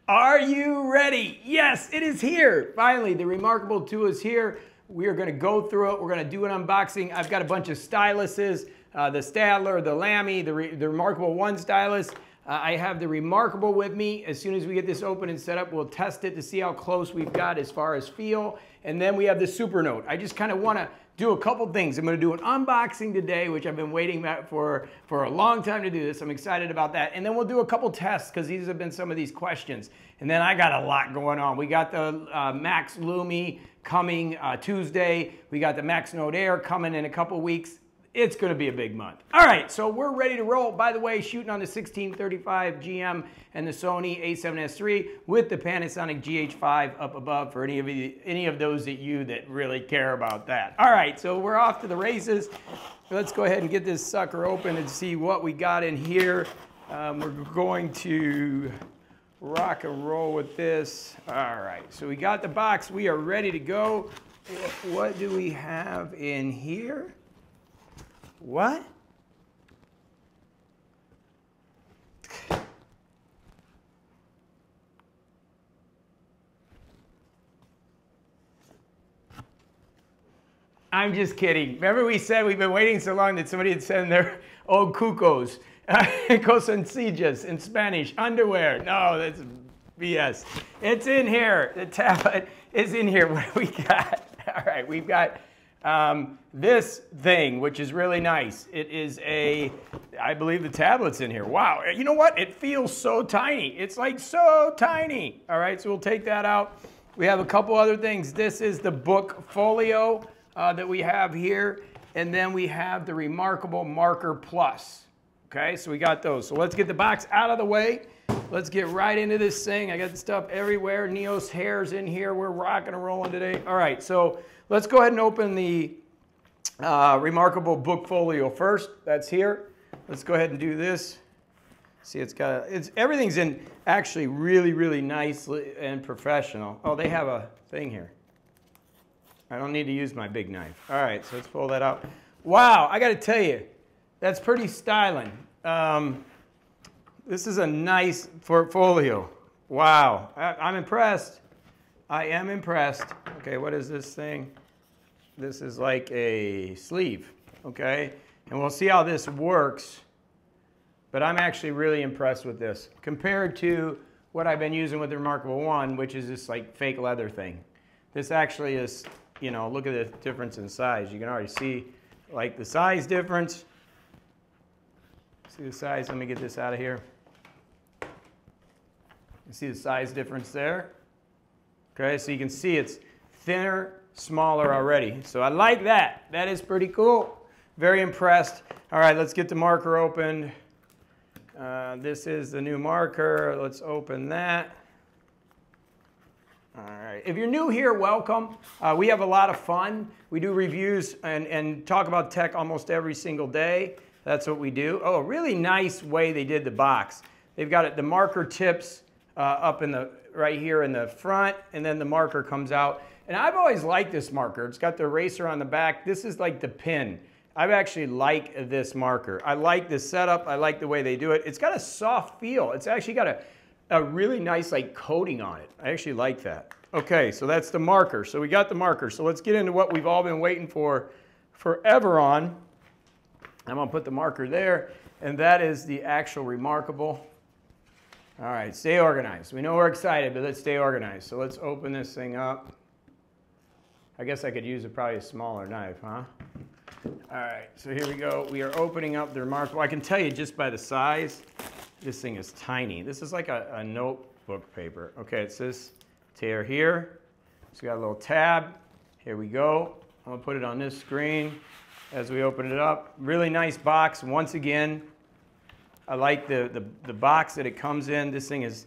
Are you ready? Yes, it is here. Finally, the reMarkable 2 is here. We are going to go through it. We're going to do an unboxing. I've got a bunch of styluses, the Stadler, the Lamy, the reMarkable 1 stylus. I have the reMarkable with me. As soon as we get this open and set up, we'll test it to see how close we've got as far as feel. And then we have the Supernote. I just kind of want to do a couple things. I'm going to do an unboxing today, which I've been waiting for a long time to do this. I'm excited about that. And then we'll do a couple tests because these have been some of these questions. And then I got a lot going on. We got the Max Lumi coming Tuesday. We got the Max Note Air coming in a couple weeks. It's going to be a big month. All right, so we're ready to roll. By the way, shooting on the 1635 GM and the Sony a7S III with the Panasonic GH5 up above for any of those that really care about that. All right, so we're off to the races. Let's go ahead and get this sucker open and see what we got in here. We're going to rock and roll with this. All right, so we got the box. We are ready to go. What do we have in here? What? I'm just kidding. Remember we said we've been waiting so long that somebody had sent their old cucos, cosencillas in Spanish, underwear. No, that's BS. It's in here. The tablet is in here. What do we got? All right, we've got this thing, which is really nice. It is I believe the tablet's in here. Wow, you know what? It feels so tiny. It's like so tiny. All right, so we'll take that out. We have a couple other things. This is the book folio that we have here. And then we have the reMarkable Marker Plus. Okay, so we got those. So let's get the box out of the way. Let's get right into this thing. I got the stuff everywhere. Neos hair's in here. We're rocking and rolling today. All right, so let's go ahead and open the reMarkable book folio first. That's here. Let's go ahead and do this. See, everything's in actually really, really nice and professional. Oh, they have a thing here. I don't need to use my big knife. All right, so let's pull that out. Wow, I got to tell you, that's pretty styling. This is a nice portfolio. Wow, I'm impressed. I am impressed. Okay, what is this thing? This is like a sleeve, okay? And we'll see how this works. But I'm actually really impressed with this compared to what I've been using with the reMarkable 1, which is this like fake leather thing. This actually is, you know, look at the difference in size. You can already see like the size difference. See the size? Let me get this out of here. You see the size difference there? Okay, so you can see it's thinner, smaller already. So I like that. That is pretty cool. Very impressed. All right, let's get the marker opened. This is the new marker. Let's open that. All right. If you're new here, welcome. We have a lot of fun. We do reviews and talk about tech almost every single day. That's what we do. Oh, a really nice way they did the box. They've got it, the marker tips up in the right here in the front, and then the marker comes out. And I've always liked this marker. It's got the eraser on the back. This is like the pin. I actually like this marker. I like this setup. I like the way they do it. It's got a soft feel. It's actually got a really nice like coating on it. I actually like that. Okay, so that's the marker. So we got the marker. So let's get into what we've all been waiting for forever on. I'm gonna put the marker there, and that is the actual reMarkable. All right, stay organized. We know we're excited, but let's stay organized. So let's open this thing up. I guess I could use probably a smaller knife, huh? All right, so here we go. We are opening up the reMarkable. I can tell you just by the size, this thing is tiny. This is like a notebook paper. Okay, it's this tear here. So we got a little tab. Here we go. I'm gonna put it on this screen as we open it up. Really nice box. Once again, I like the box that it comes in. This thing is,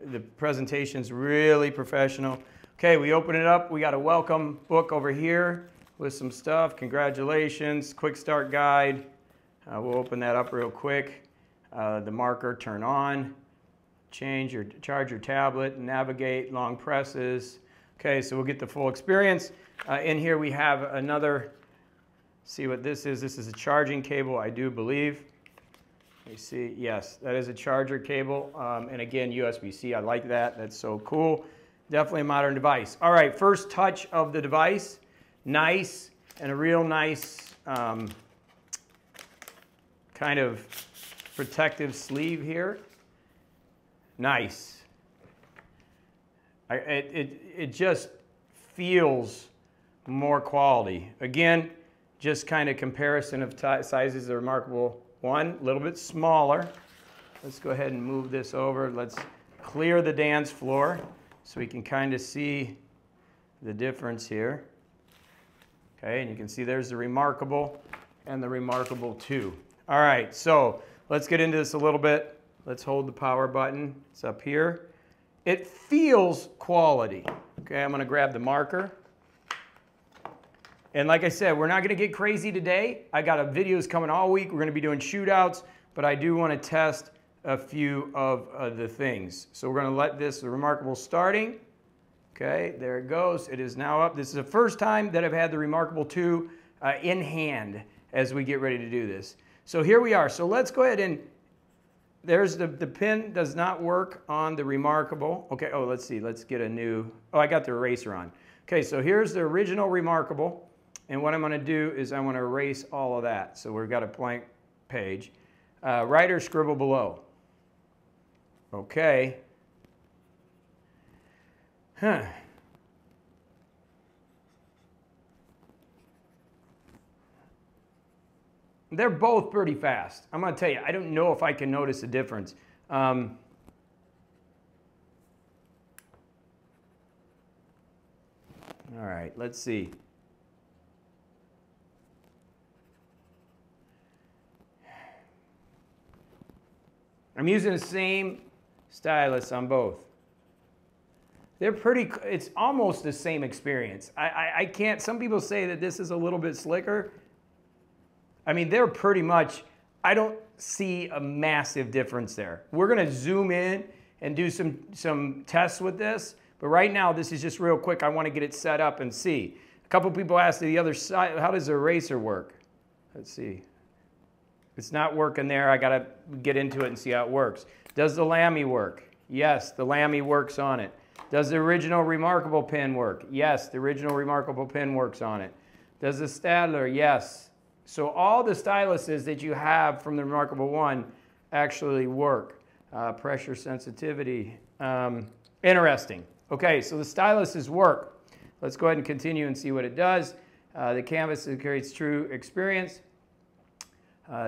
the presentation's really professional. Okay, we open it up. We got a welcome book over here with some stuff. Congratulations, quick start guide. We'll open that up real quick. The marker, turn on. Charge your tablet, navigate, long presses. Okay, so we'll get the full experience. In here we have another, see what this is. This is a charging cable, I do believe. You see, yes, that is a charger cable. And again, USB-C, I like that. That's so cool. Definitely a modern device. All right, first touch of the device. Nice, and a real nice kind of protective sleeve here. Nice. It just feels more quality. Again, just kind of comparison of sizes. The reMarkable 1, a little bit smaller. Let's go ahead and move this over. Let's clear the dance floor so we can kind of see the difference here. Okay, and you can see there's the reMarkable and the reMarkable 2. All right, so let's get into this a little bit. Let's hold the power button. It's up here. It feels quality. Okay, I'm going to grab the marker. And like I said, we're not going to get crazy today. I got videos coming all week. We're going to be doing shootouts, but I do want to test a few of the things. So we're going to let this, the reMarkable starting. Okay, there it goes. It is now up. This is the first time that I've had the reMarkable 2 in hand as we get ready to do this. So here we are. So let's go ahead and, there's the pin does not work on the reMarkable. Okay, oh, let's see. Let's get a new, oh, I got the eraser on. Okay, so here's the original reMarkable. And what I'm going to do is I want to erase all of that. So we've got a blank page. Write or scribble below. Okay. Huh. They're both pretty fast. I'm going to tell you, I don't know if I can notice a difference. All right, let's see. I'm using the same stylus on both. They're pretty, it's almost the same experience. I can't, some people say that this is a little bit slicker. I mean, they're pretty much, I don't see a massive difference there. We're going to zoom in and do some tests with this. But right now, this is just real quick. I want to get it set up and see. A couple people asked the other side, how does the eraser work? Let's see. It's not working there. I got to get into it and see how it works. Does the Lamy work? Yes, the Lamy works on it. Does the original reMarkable pen work? Yes, the original reMarkable pen works on it. Does the Stadler? Yes. So all the styluses that you have from the reMarkable 1 actually work. Pressure sensitivity. Interesting. Okay, so the styluses work. Let's go ahead and continue and see what it does. The canvas creates true experience.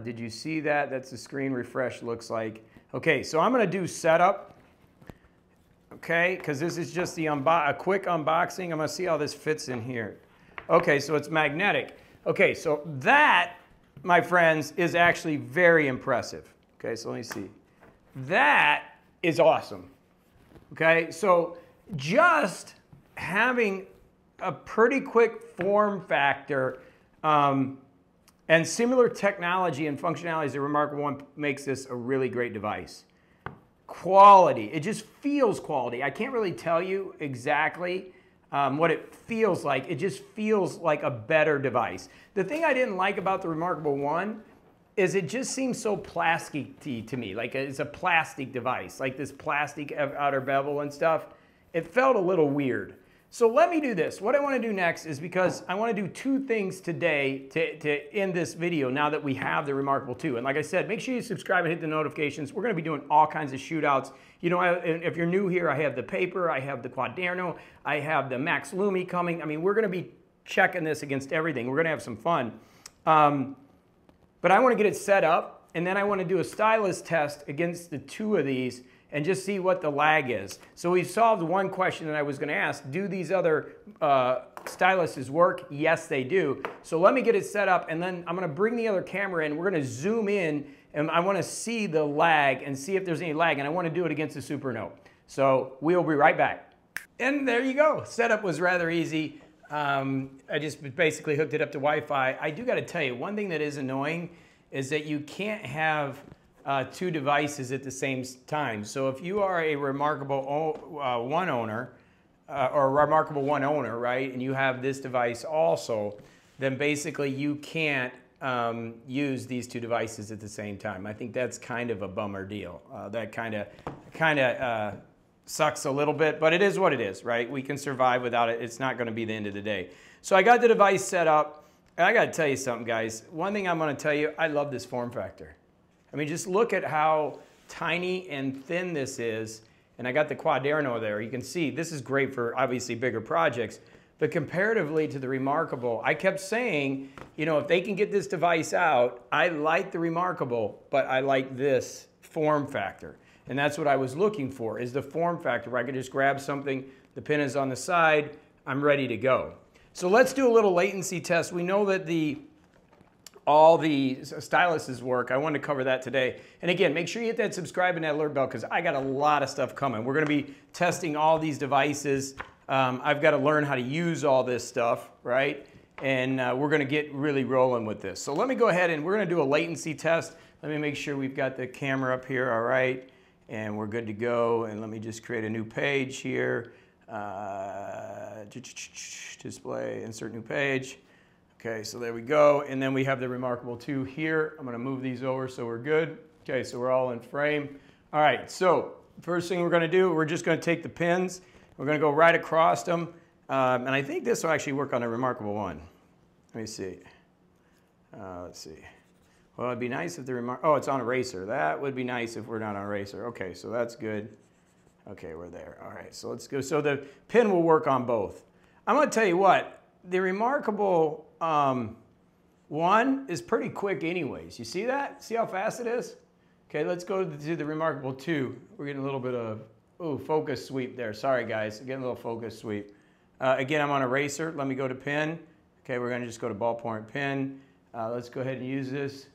Did you see that? That's the screen refresh looks like. Okay, so I'm going to do setup. Okay, because this is just the a quick unboxing. I'm going to see how this fits in here. Okay, so it's magnetic. Okay, so that, my friends, is actually very impressive. Okay, so let me see. That is awesome. Okay, so just having a pretty quick form factor and similar technology and functionality as the reMarkable 1 makes this a really great device. Quality, it just feels quality. I can't really tell you exactly what it feels like. It just feels like a better device. The thing I didn't like about the reMarkable 1 is it just seems so plasticky to me. Like it's a plastic device, like this plastic outer bevel and stuff. It felt a little weird. So let me do this. What I want to do next is, because I want to do two things today to end this video now that we have the reMarkable 2. And like I said, make sure you subscribe and hit the notifications. We're going to be doing all kinds of shootouts. You know, if you're new here, I have the paper, I have the Quaderno, I have the Max Lumi coming. I mean, we're going to be checking this against everything. We're going to have some fun. But I want to get it set up, and then I want to do a Stylus test against the two of these and just see what the lag is. So we've solved one question that I was going to ask. Do these other styluses work? Yes, they do. So let me get it set up, and then I'm going to bring the other camera in. We're going to zoom in, and I want to see the lag and see if there's any lag, and I want to do it against the Supernote. So we'll be right back. And there you go. Setup was rather easy. I just basically hooked it up to Wi-Fi. I do got to tell you, one thing that is annoying is that you can't have two devices at the same time. So if you are a reMarkable 1 owner, or a reMarkable 1 owner, right, and you have this device also, then basically you can't use these two devices at the same time. I think that's kind of a bummer deal. That kind of sucks a little bit, but it is what it is, right? We can survive without it. It's not going to be the end of the day. So I got the device set up. And I got to tell you something, guys. One thing I'm going to tell you, I love this form factor. I mean, just look at how tiny and thin this is. And I got the Quaderno there. You can see this is great for obviously bigger projects. But comparatively to the reMarkable, I kept saying, you know, if they can get this device out, I like the reMarkable, but I like this form factor. And that's what I was looking for, is the form factor where I could just grab something, the pin is on the side, I'm ready to go. So let's do a little latency test. We know that all the styluses work. I wanted to cover that today. And again, make sure you hit that subscribe and that alert bell because I got a lot of stuff coming. We're going to be testing all these devices. I've got to learn how to use all this stuff, right? And we're going to get really rolling with this. So let me go ahead and we're going to do a latency test. Let me make sure we've got the camera up here, all right? And we're good to go. And let me just create a new page here. Display, insert new page. Okay, so there we go. And then we have the reMarkable 2 here. I'm going to move these over so we're good. Okay, so we're all in frame. All right, so first thing we're going to do, we're just going to take the pins. We're going to go right across them. And I think this will actually work on a reMarkable 1. Let me see. Let's see. Well, it'd be nice if the oh, it's on eraser. That would be nice if we're not on eraser. Okay, so that's good. Okay, we're there. All right, so let's go. So the pin will work on both. I'm going to tell you what, the reMarkable 1 is pretty quick anyways. You see that? See how fast it is? Okay, let's go to the reMarkable 2. We're getting a little bit of, focus sweep there. Sorry, guys. Getting a little focus sweep. Again, I'm on eraser. Let me go to pin. Okay, we're going to just go to ballpoint pen. Let's go ahead and use this.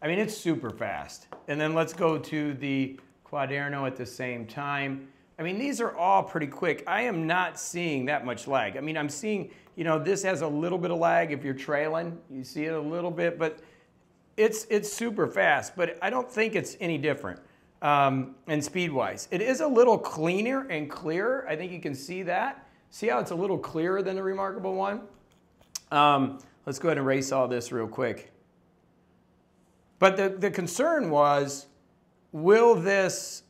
I mean, it's super fast. And then let's go to the Quaderno at the same time. I mean, these are all pretty quick. I am not seeing that much lag. I mean, I'm seeing, you know, this has a little bit of lag if you're trailing. You see it a little bit, but it's super fast. But I don't think it's any different and speed-wise. It is a little cleaner and clearer. I think you can see that. See how it's a little clearer than the reMarkable 1? Let's go ahead and erase all this real quick. But the concern was, will this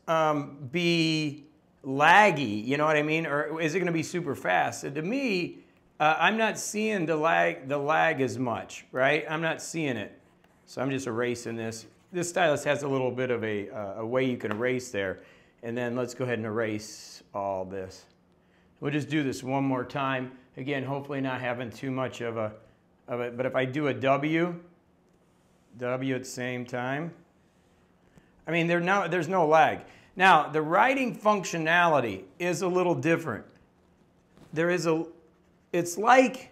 be laggy, you know what I mean? Or is it going to be super fast? And to me, I'm not seeing the lag as much, right? I'm not seeing it. So I'm just erasing this. This stylus has a little bit of a way you can erase there. And then let's go ahead and erase all this. We'll just do this one more time. Again, hopefully not having too much of it. But if I do a W at the same time, I mean, there's no lag. Now, the writing functionality is a little different. It's like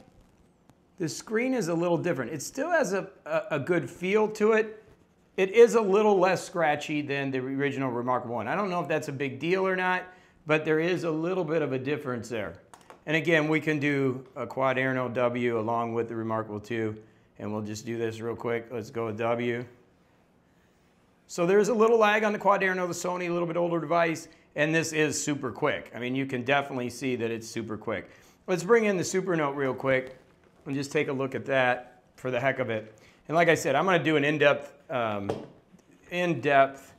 the screen is a little different. It still has a good feel to it. It is a little less scratchy than the original reMarkable 1. I don't know if that's a big deal or not, but there is a little bit of a difference there. And again, we can do a Quaderno W along with the reMarkable 2, and we'll just do this real quick. Let's go with W. So there's a little lag on the Quaderno, the Sony, a little bit older device, and this is super quick. I mean, you can definitely see that it's super quick. Let's bring in the Supernote real quick and just take a look at that for the heck of it. And like I said, I'm going to do an in-depth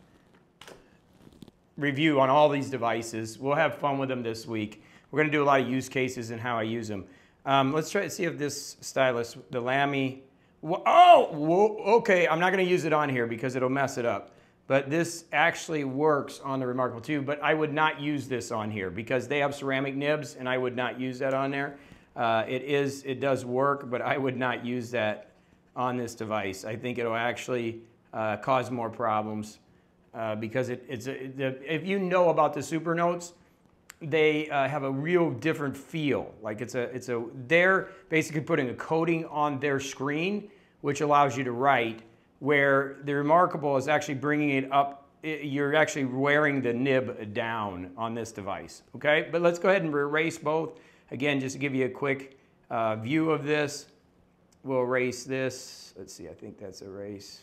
review on all these devices. We'll have fun with them this week. We're going to do a lot of use cases and how I use them. Let's try to see if this stylus, the Lamy, okay, I'm not going to use it on here because it'll mess it up. But this actually works on the reMarkable 2, but I would not use this on here because they have ceramic nibs and I would not use that on there. It does work, but I would not use that on this device. I think it'll actually cause more problems because if you know about the Supernotes, they have a real different feel. Like they're basically putting a coating on their screen, which allows you to write, where the reMarkable is actually bringing it up. You're actually wearing the nib down on this device, okay? But let's go ahead and erase both. Again, just to give you a quick view of this, we'll erase this. Let's see, I think that's erase.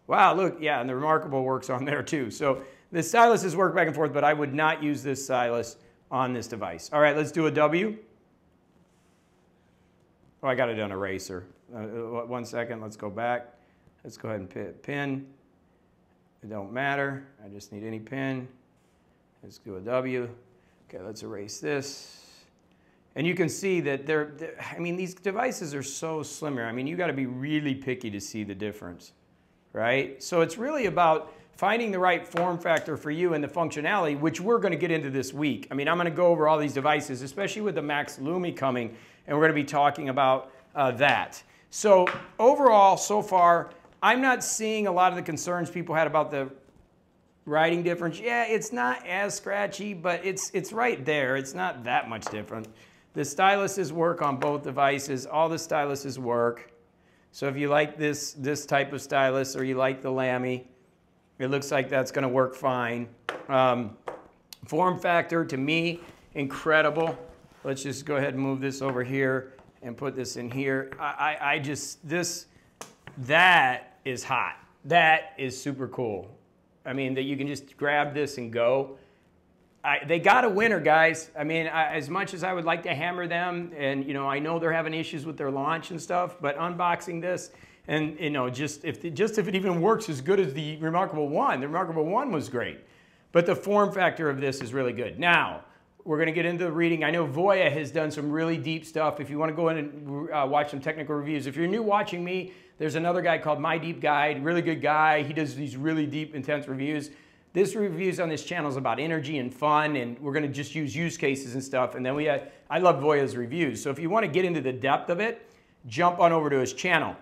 Wow, look, yeah, and the reMarkable works on there too. So the styluses work back and forth, but I would not use this stylus on this device. All right, let's do a W. Oh, I got it on eraser. 1 second, let's go back. Let's go ahead and pin. It don't matter. I just need any pin. Let's do a W. Okay, let's erase this. And you can see that I mean, these devices are so slimmer. I mean, you got to be really picky to see the difference, right? So it's really about finding the right form factor for you and the functionality, which we're going to get into this week. I mean, I'm going to go over all these devices, especially with the Max Lumi coming, and we're going to be talking about that. So overall, so far, I'm not seeing a lot of the concerns people had about the writing difference. Yeah, it's not as scratchy, but it's right there. It's not that much different. The styluses work on both devices. All the styluses work. So if you like this type of stylus or you like the Lamy, it looks like that's going to work fine. Form factor, to me, incredible. Let's just go ahead and move this over here and put this in here. That is hot. That is super cool. I mean, that you can just grab this and go. They got a winner, guys. I mean, as much as I would like to hammer them, and you know, I know they're having issues with their launch and stuff, but unboxing this, and you know, just if it even works as good as the reMarkable 1, the reMarkable 1 was great. But the form factor of this is really good. Now, we're going to get into the reading. I know Voya has done some really deep stuff. If you want to go in and watch some technical reviews. If you're new watching me, there's another guy called My Deep Guide, really good guy. He does these really deep, intense reviews. This reviews on this channel is about energy and fun, and we're going to just use cases and stuff. And then I love Voya's reviews. So if you want to get into the depth of it, jump on over to his channel.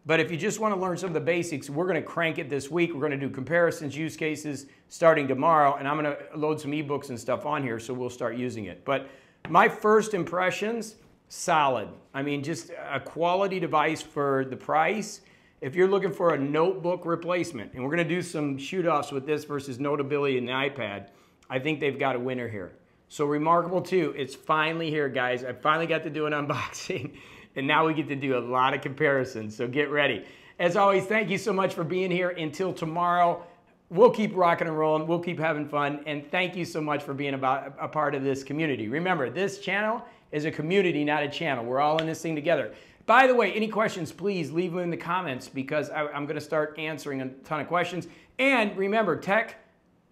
But if you just want to learn some of the basics, we're going to crank it this week. We're going to do comparisons, use cases starting tomorrow, and I'm going to load some ebooks and stuff on here, so we'll start using it. But my first impressions, solid. I mean, just a quality device for the price. If you're looking for a notebook replacement, and we're going to do some shoot-offs with this versus Notability and the iPad, I think they've got a winner here. So reMarkable 2, it's finally here, guys. I finally got to do an unboxing. And now we get to do a lot of comparisons, so get ready. As always, thank you so much for being here. Until tomorrow, we'll keep rocking and rolling. We'll keep having fun. And thank you so much for being a part of this community. Remember, this channel is a community, not a channel. We're all in this thing together. By the way, any questions, please leave them in the comments because I'm going to start answering a ton of questions. And remember, Tech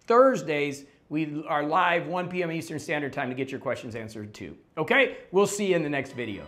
Thursdays, we are live 1 p.m. Eastern Standard Time to get your questions answered too. Okay? We'll see you in the next video.